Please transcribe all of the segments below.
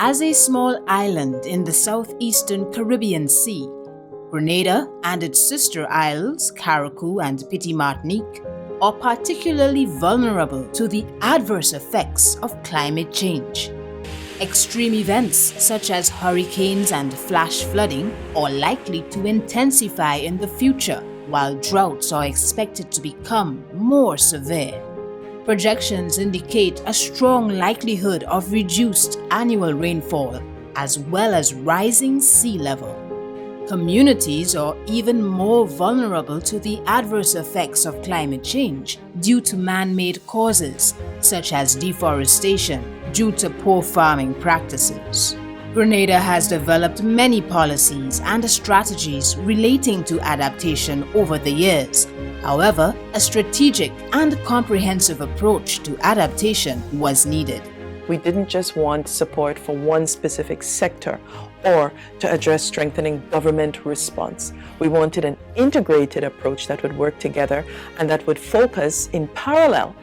As a small island in the southeastern Caribbean Sea, Grenada and its sister isles, Carriacou and Petite Martinique, are particularly vulnerable to the adverse effects of climate change. Extreme events such as hurricanes and flash flooding are likely to intensify in the future, while droughts are expected to become more severe. Projections indicate a strong likelihood of reduced annual rainfall, as well as rising sea level. Communities are even more vulnerable to the adverse effects of climate change due to man-made causes, such as deforestation due to poor farming practices. Grenada has developed many policies and strategies relating to adaptation over the years. However, a strategic and comprehensive approach to adaptation was needed. We didn't just want support for one specific sector or to address strengthening government response. We wanted an integrated approach that would work together and that would focus in parallel,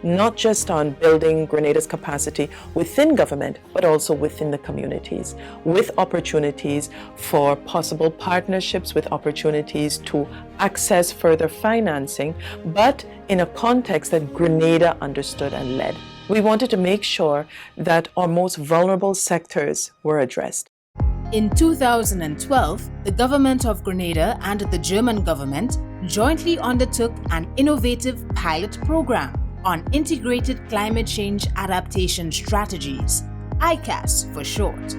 not just on building Grenada's capacity within government, but also within the communities, with opportunities for possible partnerships, with opportunities to access further financing, but in a context that Grenada understood and led. We wanted to make sure that our most vulnerable sectors were addressed. In 2012, the government of Grenada and the German government jointly undertook an innovative pilot program on integrated climate change adaptation strategies, ICCAS for short.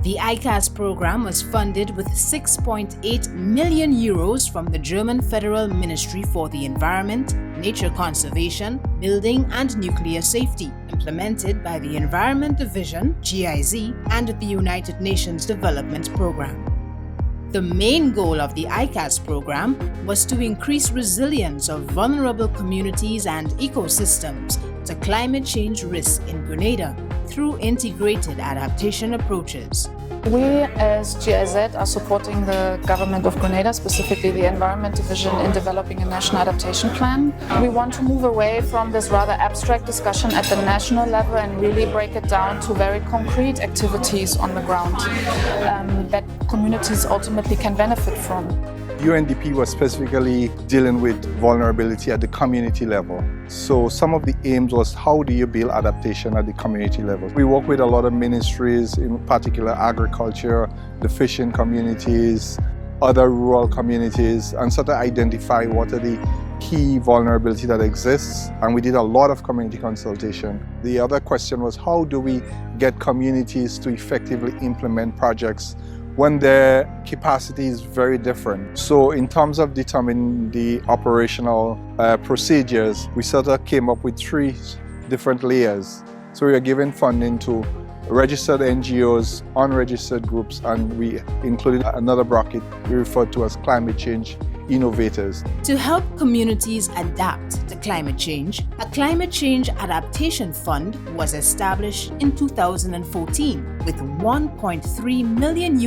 The ICCAS program was funded with 6.8 million euros from the German Federal Ministry for the Environment, Nature Conservation, Building and Nuclear Safety, implemented by the Environment Division, GIZ, and the United Nations Development Programme. The main goal of the ICCAS program was to increase resilience of vulnerable communities and ecosystems to climate change risk in Grenada through integrated adaptation approaches. We as GIZ are supporting the government of Grenada, specifically the Environment Division, in developing a national adaptation plan. We want to move away from this rather abstract discussion at the national level and really break it down to very concrete activities on the ground that communities ultimately can benefit from. UNDP was specifically dealing with vulnerability at the community level. So some of the aims was how do you build adaptation at the community level. We work with a lot of ministries, in particular agriculture, the fishing communities, other rural communities, and sort of identify what are the key vulnerability that exists. And we did a lot of community consultation. The other question was how do we get communities to effectively implement projects when their capacity is very different. So in terms of determining the operational procedures, we sort of came up with 3 different layers. So we are giving funding to registered NGOs, unregistered groups, and we included another bracket we referred to as climate change innovators. To help communities adapt to climate change, a climate change adaptation fund was established in 2014 with $1.3 million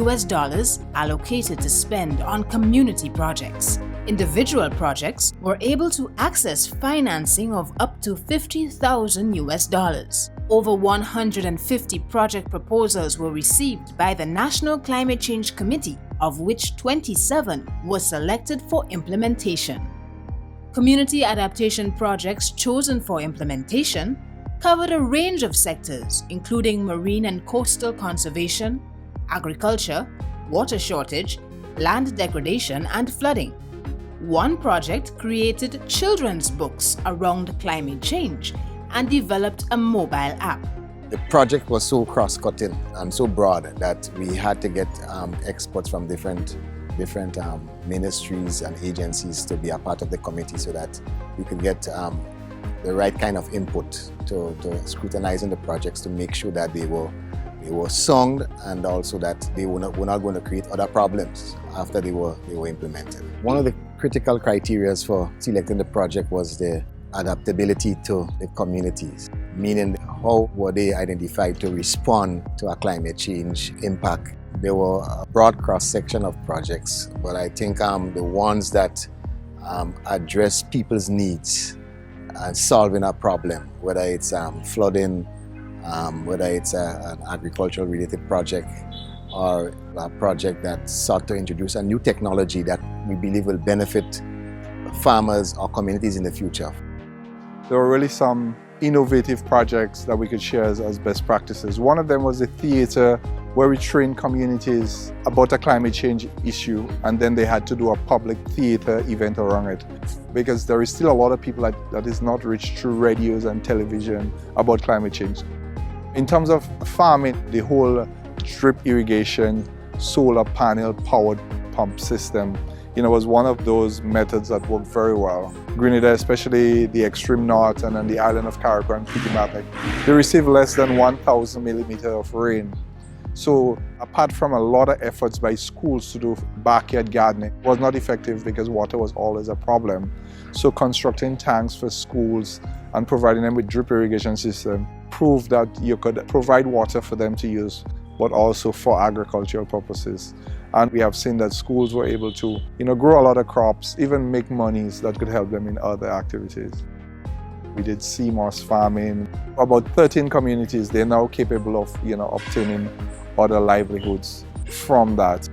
allocated to spend on community projects. Individual projects were able to access financing of up to $50,000. Over 150 project proposals were received by the National Climate Change Committee, of which 27 were selected for implementation. Community adaptation projects chosen for implementation covered a range of sectors, including marine and coastal conservation, agriculture, water shortage, land degradation, and flooding. One project created children's books around climate change and developed a mobile app. The project was so cross-cutting and so broad that we had to get experts from different ministries and agencies to be a part of the committee so that we could get the right kind of input to scrutinizing the projects to make sure that they were sound and also that they were not going to create other problems after they were implemented. One of the critical criteria for selecting the project was the adaptability to the communities, meaning how were they identified to respond to a climate change impact. There were a broad cross-section of projects, but I think the ones that address people's needs and solving a problem, whether it's flooding, whether it's an agricultural related project or a project that sought to introduce a new technology that we believe will benefit farmers or communities in the future. There were really some innovative projects that we could share as best practices. One of them was the theater, where we trained communities about a climate change issue, and then they had to do a public theater event around it, because there is still a lot of people that is not reached through radios and television about climate change. In terms of farming, the whole drip irrigation, solar panel powered pump system, was one of those methods that worked very well. Grenada, especially the extreme north and then the island of Carriacou and Petit Martinique, they receive less than 1,000 millimeters of rain. So apart from a lot of efforts by schools to do backyard gardening, it was not effective because water was always a problem. So constructing tanks for schools and providing them with drip irrigation system proved that you could provide water for them to use, but also for agricultural purposes. And we have seen that schools were able to, grow a lot of crops, even make monies that could help them in other activities. We did sea moss farming. About 13 communities, they're now capable of, obtaining other livelihoods from that.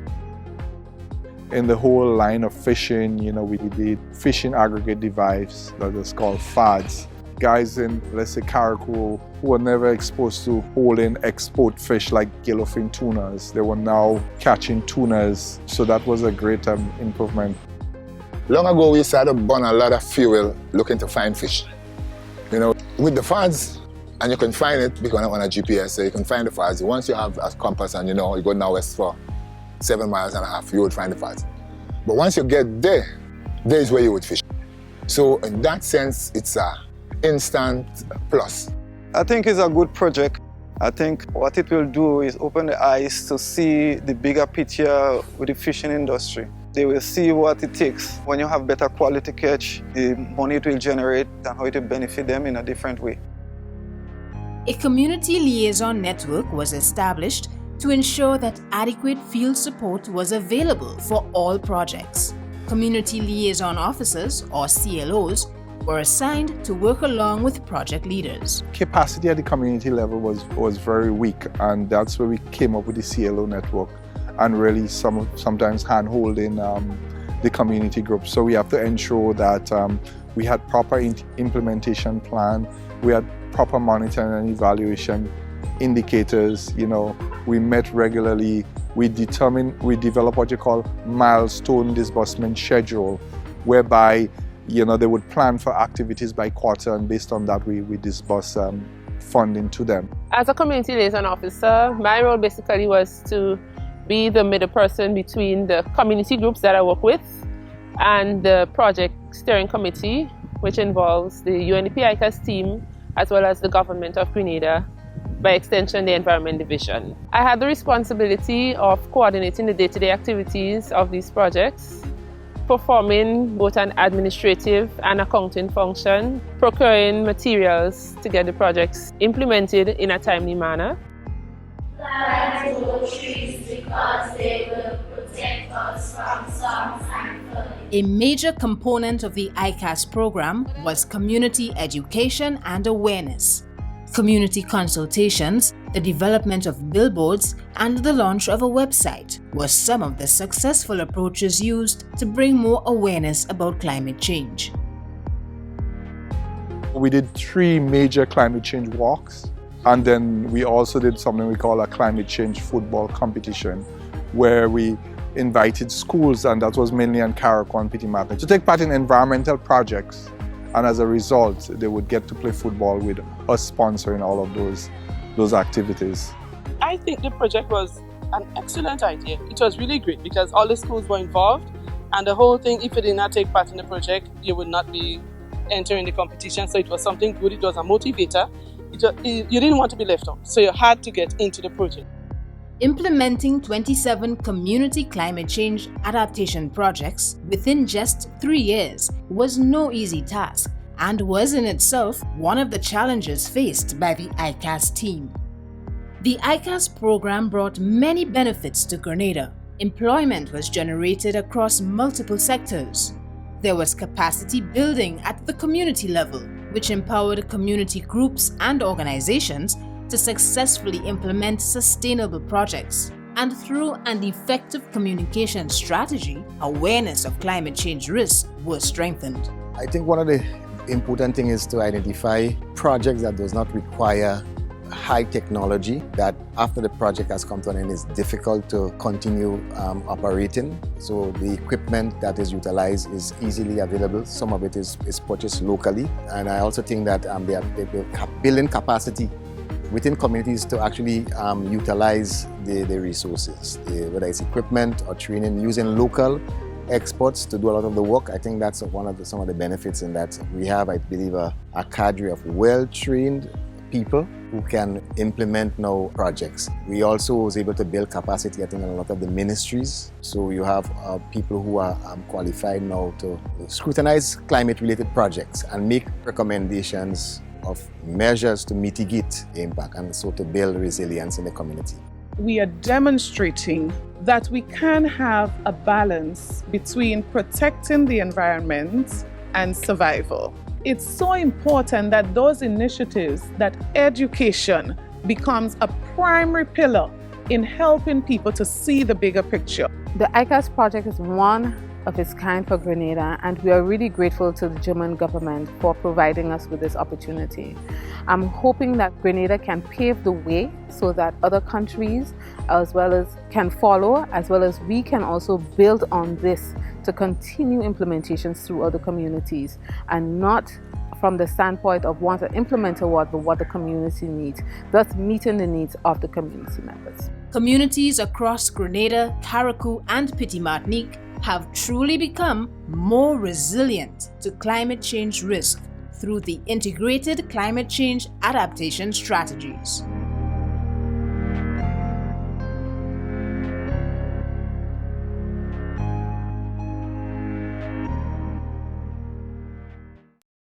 In the whole line of fishing, we did fishing aggregate device that is called FADS. Guys in, let's say, Carriacou, who were never exposed to holding export fish like yellowfin tunas, they were now catching tunas, so that was a great improvement. Long ago, we started to burn a lot of fuel looking to find fish. With the FADS, and you can find it because on a GPS, so you can find the FADS. Once you have a compass and you go now west for 7.5 miles, you would find the FADS. But once you get there is where you would fish. So in that sense, it's a instant plus. I think it's a good project. I think what it will do is open the eyes to see the bigger picture with the fishing industry. They will see what it takes when you have better quality catch, the money it will generate, and how it will benefit them in a different way. A community liaison network was established to ensure that adequate field support was available for all projects. Community liaison officers, or CLOs, were assigned to work along with project leaders. Capacity at the community level was very weak, and that's where we came up with the CLO network and really sometimes hand-holding the community groups. So we have to ensure that we had proper implementation plan, we had proper monitoring and evaluation indicators. We met regularly, we developed what you call milestone disbursement schedule, whereby they would plan for activities by quarter, and based on that we disburse funding to them. As a community liaison officer, my role basically was to be the middle person between the community groups that I work with and the project steering committee, which involves the UNDP ICCAS team as well as the government of Grenada, by extension the Environment Division. I had the responsibility of coordinating the day-to-day activities of these projects, performing both an administrative and accounting function, procuring materials to get the projects implemented in a timely manner. Plant more trees because they will protect us from storms and flooding. A major component of the ICCAS program was community education and awareness. Community consultations, the development of billboards, and the launch of a website were some of the successful approaches used to bring more awareness about climate change. We did 3 major climate change walks, and then we also did something we call a climate change football competition, where we invited schools, and that was mainly in Carriacou and Petit Martinique, to take part in environmental projects. And as a result, they would get to play football with us sponsoring all of those activities. I think the project was an excellent idea. It was really great because all the schools were involved, and the whole thing, if you did not take part in the project, you would not be entering the competition. So it was something good, it was a motivator. You didn't want to be left out, so you had to get into the project. Implementing 27 community climate change adaptation projects within just 3 years was no easy task and was in itself one of the challenges faced by the ICCAS team. The ICCAS program brought many benefits to Grenada. Employment was generated across multiple sectors. There was capacity building at the community level, which empowered community groups and organizations to successfully implement sustainable projects. And through an effective communication strategy, awareness of climate change risks was strengthened. I think one of the important things is to identify projects that does not require high technology, that after the project has come to an end is difficult to continue operating. So the equipment that is utilized is easily available. Some of it is purchased locally. And I also think that they're building capacity within communities to actually utilize the resources, whether it's equipment or training, using local experts to do a lot of the work. I think that's some of the benefits in that we have, I believe, a cadre of well-trained people who can implement now projects. We also was able to build capacity, I think, in a lot of the ministries. So you have people who are qualified now to scrutinize climate-related projects and make recommendations of measures to mitigate the impact and so to build resilience in the community. We are demonstrating that we can have a balance between protecting the environment and survival. It's so important that those initiatives, that education becomes a primary pillar in helping people to see the bigger picture. The ICCAS project is one of its kind for Grenada, and we are really grateful to the German government for providing us with this opportunity. I'm hoping that Grenada can pave the way so that other countries as well as can follow, as well as we can also build on this to continue implementations through other communities, and not from the standpoint of want to implement a what, but what the community needs, thus meeting the needs of the community members. Communities across Grenada, Carriacou, and Petite Martinique have truly become more resilient to climate change risk through the integrated climate change adaptation strategies.